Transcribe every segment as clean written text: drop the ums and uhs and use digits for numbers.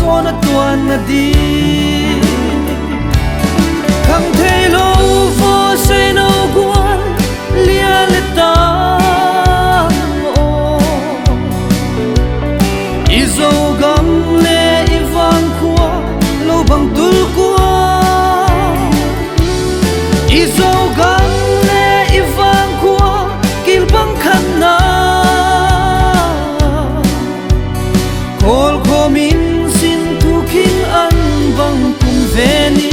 phone na tuan na di khang thei lo vo say no quan lia le ta o izo gam le ivang kwa lo bang tul kwa izo gam le ivang kwa kil bang khan na kol komin sin tu king an bang kum veni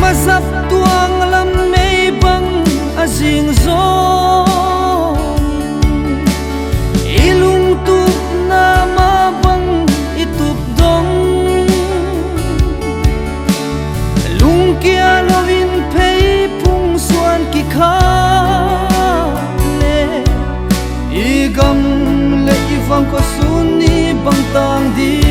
mazap tuang lam mei bang azing zong ilung tup na ma bang itup dong lung kia lovin pei pung suan ki kha le igam le ivang ko suni bang tang di